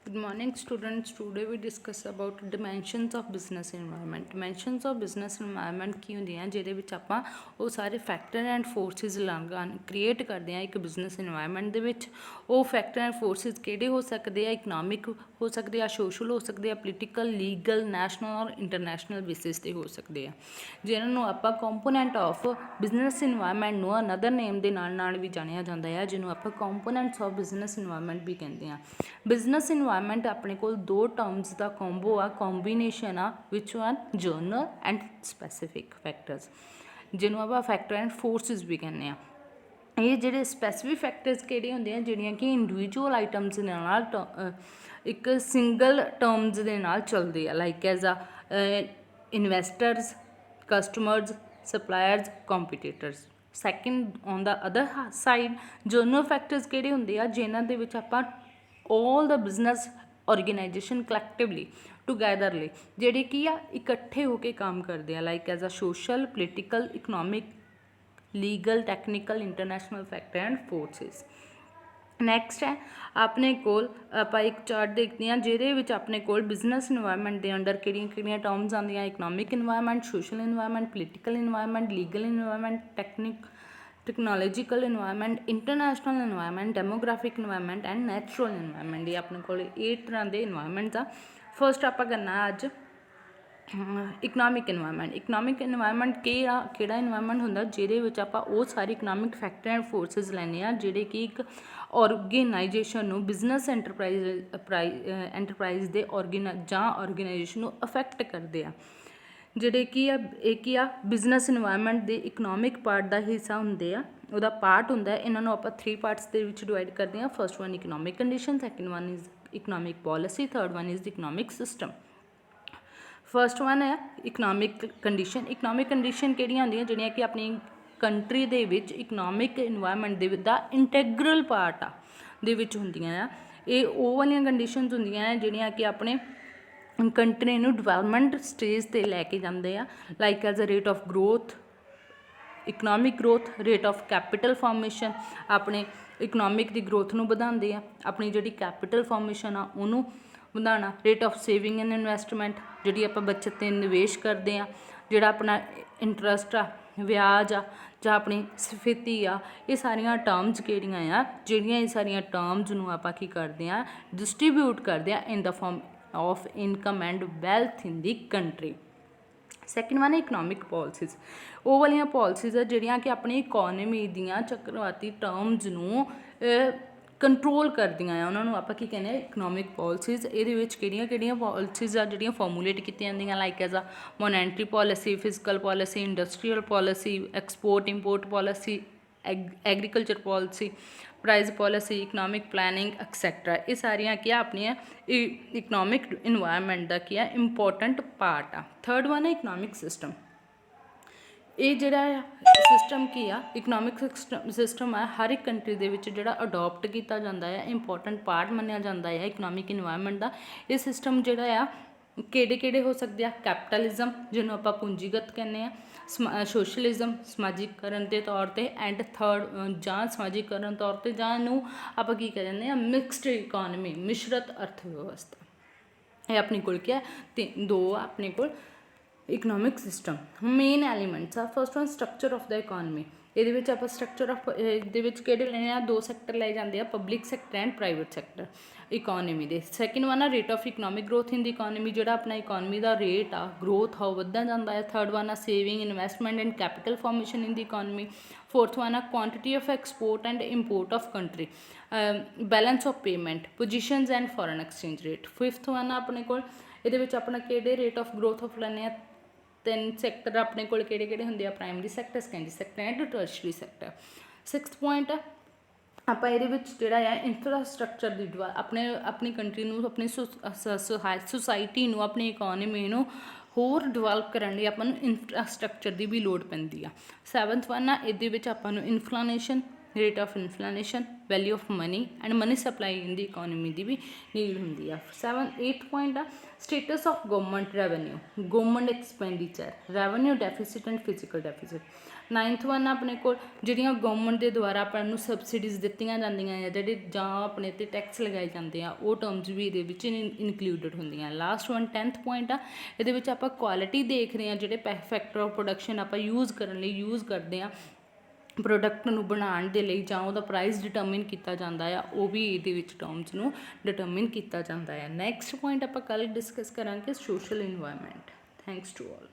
Good morning, students. Today we discuss about dimensions of business environment. Dimensions of business environment ਕੀ ਹੁੰਦੀਆਂ ਜਿਹਦੇ ਵਿੱਚ ਆਪਾਂ ਉਹ ਸਾਰੇ ਫੈਕਟਰ ਐਂਡ ਫੋਰਸਿਸ ਕ੍ਰੀਏਟ ਕਰਦੇ ਹਾਂ ਇੱਕ ਬਿਜ਼ਨਸ ਇਨਵਾਇਰਨਮੈਂਟ ਦੇ ਵਿੱਚ। ਉਹ ਫੈਕਟਰ ਐਂਡ ਫੋਰਸਿਸ ਕਿਹੜੇ ਹੋ ਸਕਦੇ ਆ? ਇਕਨੋਮਿਕ ਹੋ ਸਕਦੇ ਆ, ਸੋਸ਼ਲ ਹੋ ਸਕਦੇ ਆ, ਪੋਲੀਟੀਕਲ, ਲੀਗਲ, ਨੈਸ਼ਨਲ ਔਰ ਇੰਟਰਨੈਸ਼ਨਲ ਬੇਸਿਸ 'ਤੇ ਹੋ ਸਕਦੇ ਆ, ਜਿਨ੍ਹਾਂ ਨੂੰ ਆਪਾਂ ਕੰਪੋਨੈਂਟ ਆਫ ਬਿਜ਼ਨਸ ਇਨਵਾਇਰਨਮੈਂਟ ਨੂੰ ਅਨਦਰ ਨੇਮ ਦੇ ਨਾਲ ਵੀ ਜਾਣਿਆ ਜਾਂਦਾ ਹੈ, ਜਿਹਨੂੰ ਆਪਾਂ ਕੰਪੋਨੈਂਟਸ ਆਫ ਬਿਜ਼ਨਸ ਇਨਵਾਇਰਨਮੈਂਟ ਵੀ ਕਹਿੰਦੇ ਹਾਂ। ਬਿਜ਼ਨਸ ਇਨਵਾਇਰਨਮੈਂਟ ਆਪਣੇ ਕੋਲ ਦੋ ਟਰਮਸ ਦਾ ਕੰਬੋ ਆ, ਕੰਬੀਨੇਸ਼ਨ ਆ, ਵਿਚ one general and specific factors, ਜਿਹਨੂੰ ਆਪਾਂ ਫੈਕਟਰ ਐਂਡ ਫੋਰਸਿਸ ਵੀ ਕਹਿੰਦੇ ਆ। ਇਹ ਜਿਹੜੇ ਸਪੈਸੀਫਿਕ ਫੈਕਟਰਸ ਕਿਹੜੇ ਹੁੰਦੇ ਆ? ਜਿਹੜੀਆਂ ਕਿ ਇੰਡੀਵਿਜੂਅਲ ਆਈਟਮਸ ਦੇ ਨਾਲ ਇੱਕ ਸਿੰਗਲ ਟਰਮਸ ਦੇ ਨਾਲ ਚੱਲਦੇ ਆ, ਲਾਈਕ ਐਜ਼ ਆ investors, customers, suppliers, competitors. Second on the other side general factors ਕਿਹੜੇ ਹੁੰਦੇ ਆ? ਜਿਨ੍ਹਾਂ ਦੇ ਵਿੱਚ ਆਪਾਂ all the business organization collectively togetherly ਜਿਹੜੇ ਕੀ ਆ ਇਕੱਠੇ ਹੋ ਕੇ ਕੰਮ ਕਰਦੇ ਆ, like as a social, political, economic, legal, technical, international factor and forces. Next ਹੈ ਆਪਣੇ ਕੋਲ ਆਪਾਂ ਇੱਕ ਚਾਰਟ ਦੇਖਦੇ ਹਾਂ ਜਿਹਦੇ ਵਿੱਚ ਆਪਣੇ ਕੋਲ ਬਿਜ਼ਨਸ ਇਨਵਾਇਰਨਮੈਂਟ ਦੇ ਅੰਡਰ ਕਿਹੜੀਆਂ ਕਿਹੜੀਆਂ ਟਰਮਸ ਆਉਂਦੀਆਂ? Economic environment, social environment, political environment, legal environment, technological environment, international environment, demographic environment and natural environment. ਇਹ ਆਪਣੇ ਕੋਲ 8 ਤਰ੍ਹਾਂ ਦੇ ਇਨਵਾਇਰਨਮੈਂਟਸ ਆ। ਫਸਟ ਆਪਾਂ ਕਰਨਾ ਅੱਜ ਇਕਨੋਮਿਕ ਇਨਵਾਇਰਨਮੈਂਟ। ਇਕਨੋਮਿਕ ਇਨਵਾਇਰਨਮੈਂਟ ਕਿਹੜਾ ਇਨਵਾਇਰਨਮੈਂਟ ਹੁੰਦਾ ਜਿਹਦੇ ਵਿੱਚ ਆਪਾਂ ਉਹ ਸਾਰੇ ਇਕਨੋਮਿਕ ਫੈਕਟਰ ਐਂਡ ਫੋਰਸਿਸ ਲੈਂਦੇ ਹਾਂ ਜਿਹੜੇ ਕਿ ਇੱਕ ਔਰਗੇਨਾਈਜੇਸ਼ਨ ਨੂੰ, ਬਿਜ਼ਨਸ ਐਂਟਰਪ੍ਰਾਈਜ਼ ਦੇ ਔਰਗੇਨਾਈਜੇਸ਼ਨ ਨੂੰ ਅਫੈਕਟ ਕਰਦੇ ਆ, ਜਿਹੜੇ ਕੀ ਆ ਇਹ ਕੀ ਆ ਬਿਜ਼ਨਸ ਇਨਵਾਇਰਨਮੈਂਟ ਦੇ ਇਕਨੋਮਿਕ ਪਾਰਟ ਦਾ ਹਿੱਸਾ ਹੁੰਦੇ ਆ, ਉਹਦਾ ਪਾਰਟ ਹੁੰਦਾ। ਇਹਨਾਂ ਨੂੰ ਆਪਾਂ 3 ਪਾਰਟਸ ਦੇ ਵਿੱਚ ਡਿਵਾਈਡ ਕਰਦੇ ਹਾਂ। First one economic condition, second one is economic policy, third one is economic system. First one ਹੈ ਇਕਨੋਮਿਕ ਕੰਡੀਸ਼ਨ। ਇਕਨੋਮਿਕ ਕੰਡੀਸ਼ਨ ਕਿਹੜੀਆਂ ਹੁੰਦੀਆਂ? ਜਿਹੜੀਆਂ ਕਿ ਆਪਣੀ ਕੰਟਰੀ ਦੇ ਵਿੱਚ ਇਕਨੋਮਿਕ ਇਨਵਾਇਰਨਮੈਂਟ ਦੇ ਦਾ ਇੰਟੈਗਰਲ ਪਾਰਟ ਆ ਦੇ ਵਿੱਚ ਹੁੰਦੀਆਂ ਆ। ਇਹ ਉਹ ਵਾਲੀਆਂ ਕੰਡੀਸ਼ਨਸ ਹੁੰਦੀਆਂ ਆ ਜਿਹੜੀਆਂ ਕਿ ਆਪਣੇ ਕੰਟਰੀ ਨੂੰ ਡਿਵੈਲਪਮੈਂਟ ਸਟੇਜ 'ਤੇ ਲੈ ਕੇ ਜਾਂਦੇ ਆ, like as a rate of growth, economic growth, rate of capital formation, ਆਪਣੇ ਇਕਨੋਮਿਕ ਦੀ ਗਰੋਥ ਨੂੰ ਵਧਾਉਂਦੇ ਆ, ਆਪਣੀ ਜਿਹੜੀ ਕੈਪੀਟਲ ਫਾਰਮੇਸ਼ਨ ਆ ਉਹਨੂੰ ਵਧਾਉਣਾ, rate of saving and investment, ਜਿਹੜੀ ਆਪਾਂ ਬੱਚਤ 'ਤੇ ਨਿਵੇਸ਼ ਕਰਦੇ ਹਾਂ, ਜਿਹੜਾ ਆਪਣਾ ਇੰਟਰਸਟ ਆ, ਵਿਆਜ ਆ, ਜਾਂ ਆਪਣੀ ਸਫੀਤੀ ਆ। ਇਹ ਸਾਰੀਆਂ ਟਰਮਸ ਕਿਹੜੀਆਂ ਆ? ਜਿਹੜੀਆਂ ਇਹ ਸਾਰੀਆਂ ਟਰਮਸ ਨੂੰ ਆਪਾਂ ਕੀ ਕਰਦੇ ਹਾਂ? ਡਿਸਟਰੀਬਿਊਟ ਕਰਦੇ ਹਾਂ in the form of income and wealth in the country. Second one ਹੈ ਇਕਨੋਮਿਕ ਪੋਲਿਸੀਜ਼। ਉਹ ਵਾਲੀਆਂ ਪੋਲਿਸੀਜ਼ ਆ ਜਿਹੜੀਆਂ ਕਿ ਆਪਣੀ ਇਕੋਨਮੀ ਦੀਆਂ ਚੱਕਰਵਾਤੀ ਟਰਮਸ ਨੂੰ ਕੰਟਰੋਲ ਕਰਦੀਆਂ ਆ, ਉਹਨਾਂ ਨੂੰ ਆਪਾਂ ਕੀ ਕਹਿੰਦੇ ਆ? Economic policies. ਇਹਦੇ ਵਿੱਚ ਕਿਹੜੀਆਂ ਕਿਹੜੀਆਂ ਪੋਲਿਸੀਜ਼ ਆ ਜਿਹੜੀਆਂ ਫਾਰਮੂਲੇਟ ਕੀਤੀਆਂ ਜਾਂਦੀਆਂ? ਲਾਈਕ ਐਜ਼ ਆ monetary policy, physical policy, industrial policy, export import policy, agriculture policy, price policy, economic planning etcetera. ਇਹ ਸਾਰੀਆਂ ਕੀ ਆ ਆਪਣੀਆਂ ਇਕਨੋਮਿਕ ਇਨਵਾਇਰਨਮੈਂਟ ਦਾ ਕੀ ਆ ਇੰਪੋਰਟੈਂਟ ਪਾਰਟ ਆ। ਥਰਡ ਵਨ ਹੈ ਇਕਨੋਮਿਕ ਸਿਸਟਮ। ਇਹ ਜਿਹੜਾ ਆ ਸਿਸਟਮ ਕੀ ਆ? ਇਕਨੋਮਿਕ ਸਿਸਟਮ ਆ ਹਰ ਇੱਕ ਕੰਟਰੀ ਦੇ ਵਿੱਚ ਜਿਹੜਾ ਅਡੋਪਟ ਕੀਤਾ ਜਾਂਦਾ ਹੈ, ਇੰਪੋਰਟੈਂਟ ਪਾਰਟ ਮੰਨਿਆ ਜਾਂਦਾ ਹੈ ਇਕਨੋਮਿਕ ਇਨਵਾਇਰਨਮੈਂਟ ਦਾ। ਇਹ ਸਿਸਟਮ ਜਿਹੜਾ ਆ ਕਿਹੜੇ ਕਿਹੜੇ ਹੋ ਸਕਦੇ ਆ? ਕੈਪੀਟਲਿਜ਼ਮ, ਜਿਹਨੂੰ ਆਪਾਂ ਪੂੰਜੀਗਤ ਕਹਿੰਦੇ ਆ, ਸੋਸ਼ਲਿਜ਼ਮ, ਸਮਾਜੀਕਰਨ ਦੇ ਤੌਰ 'ਤੇ, ਐਂਡ ਥਰਡ ਜਾਂ ਸਮਾਜੀਕਰਨ ਤੌਰ 'ਤੇ, ਜਾਂ ਇਹਨੂੰ ਆਪਾਂ ਕੀ ਕਹਿ ਦਿੰਦੇ ਹਾਂ? ਮਿਕਸਡ ਇਕੋਨਮੀ, ਮਿਸ਼ਰਤ ਅਰਥ ਵਿਵਸਥਾ। ਇਹ ਆਪਣੇ ਕੋਲ ਕੀ ਹੈ? ਦੋ ਆ ਆਪਣੇ ਕੋਲ ਇਕਨੋਮਿਕ ਸਿਸਟਮ। ਮੇਨ ਐਲੀਮੈਂਟਸ ਆ। First one structure of the economy. ਇਹਦੇ ਵਿੱਚ ਆਪਾਂ ਸਟਰਕਚਰ ਆਫ ਦੇ ਵਿੱਚ ਕਿਹੜੇ ਲੈਣੇ ਆ? 2 ਸੈਕਟਰ ਲਏ ਜਾਂਦੇ ਆ, public sector and private sector economy ਦੇ। ਸੈਕਿੰਡ ਵਨ ਆ rate of economic growth in the economy, ਜਿਹੜਾ ਆਪਣਾ ਇਕੋਨਮੀ ਦਾ ਰੇਟ ਆ ਗਰੋਥ ਆ ਉਹ ਵੱਧਦਾ ਜਾਂਦਾ ਹੈ। ਥਰਡ ਵਨ ਆ saving, investment and capital formation in the economy. Fourth one ਆ quantity of export and import of country, balance of payment, positions and foreign exchange rate. Fifth one ਆ ਆਪਣੇ ਕੋਲ ਇਹਦੇ ਵਿੱਚ ਆਪਣਾ ਕਿਹੜੇ ਰੇਟ ਆਫ ਗਰੋਥ ਆਫ ਲੈਂਦੇ ਆ? 3 ਸੈਕਟਰ ਆਪਣੇ ਕੋਲ ਕਿਹੜੇ ਕਿਹੜੇ ਹੁੰਦੇ ਆ? Primary sector, secondary sector and tertiary sector. Sixth point ਆ ਆਪਾਂ ਇਹਦੇ ਵਿੱਚ ਜਿਹੜਾ ਆ ਇੰਫਰਾਸਟਰਕਚਰ ਦੀ ਆਪਣੀ ਕੰਟਰੀ ਨੂੰ, ਆਪਣੀ ਸੁਸਾਇਟੀ ਨੂੰ, ਆਪਣੀ ਇਕੋਨਮੀ ਨੂੰ ਹੋਰ ਡਿਵੈਲਪ ਕਰਨ ਲਈ ਆਪਾਂ ਨੂੰ ਇੰਫਰਾਸਟਰਕਚਰ ਦੀ ਵੀ ਲੋੜ ਪੈਂਦੀ ਆ। ਸੈਵਨਥ ਵਨ ਆ ਇਹਦੇ ਵਿੱਚ ਆਪਾਂ ਨੂੰ inflation, rate of inflation, value of money and money supply in the economy ਦੀ ਵੀ ਨੀਡ ਹੁੰਦੀ ਆ। 8th ਪੁਆਇੰਟ ਆ status of government revenue, government expenditure, revenue deficit and physical deficit. 9th one ਆਪਣੇ ਕੋਲ ਜਿਹੜੀਆਂ ਗਵਰਨਮੈਂਟ ਦੇ ਦੁਆਰਾ ਆਪਾਂ ਨੂੰ ਸਬਸਿਡੀਜ਼ ਦਿੱਤੀਆਂ ਜਾਂਦੀਆਂ ਆ, ਜਿਹੜੇ ਜਾਂ ਆਪਣੇ 'ਤੇ ਟੈਕਸ ਲਗਾਏ ਜਾਂਦੇ ਆ, ਉਹ ਟਰਮਸ ਵੀ ਇਹਦੇ ਵਿੱਚ ਇਨਕਲੂਡਡ ਹੁੰਦੀਆਂ। ਲਾਸਟ ਵਨ 10th ਪੁਆਇੰਟ ਆ, ਇਹਦੇ ਵਿੱਚ ਆਪਾਂ ਕੁਆਲਿਟੀ ਦੇਖ ਰਹੇ ਹਾਂ, ਜਿਹੜੇ ਫੈਕਟਰ ਆਫ ਪ੍ਰੋਡਕਸ਼ਨ ਆਪਾਂ ਯੂਜ਼ ਕਰਨ ਲਈ ਯੂਜ਼ ਕਰਦੇ ਹਾਂ ਪ੍ਰੋਡਕਟ ਨੂੰ ਬਣਾਉਣ ਦੇ ਲਈ, ਜਾਂ ਉਹਦਾ ਪ੍ਰਾਈਸ ਡਿਟਰਮਿਨ ਕੀਤਾ ਜਾਂਦਾ ਆ, ਉਹ ਵੀ ਇਹਦੇ ਵਿੱਚ ਟਰਮਸ ਨੂੰ ਡਿਟਰਮਿਨ ਕੀਤਾ ਜਾਂਦਾ ਹੈ। ਨੈਕਸਟ ਪੁਆਇੰਟ ਆਪਾਂ ਕੱਲ੍ਹ ਡਿਸਕਸ ਕਰਾਂਗੇ social environment. Thanks to all.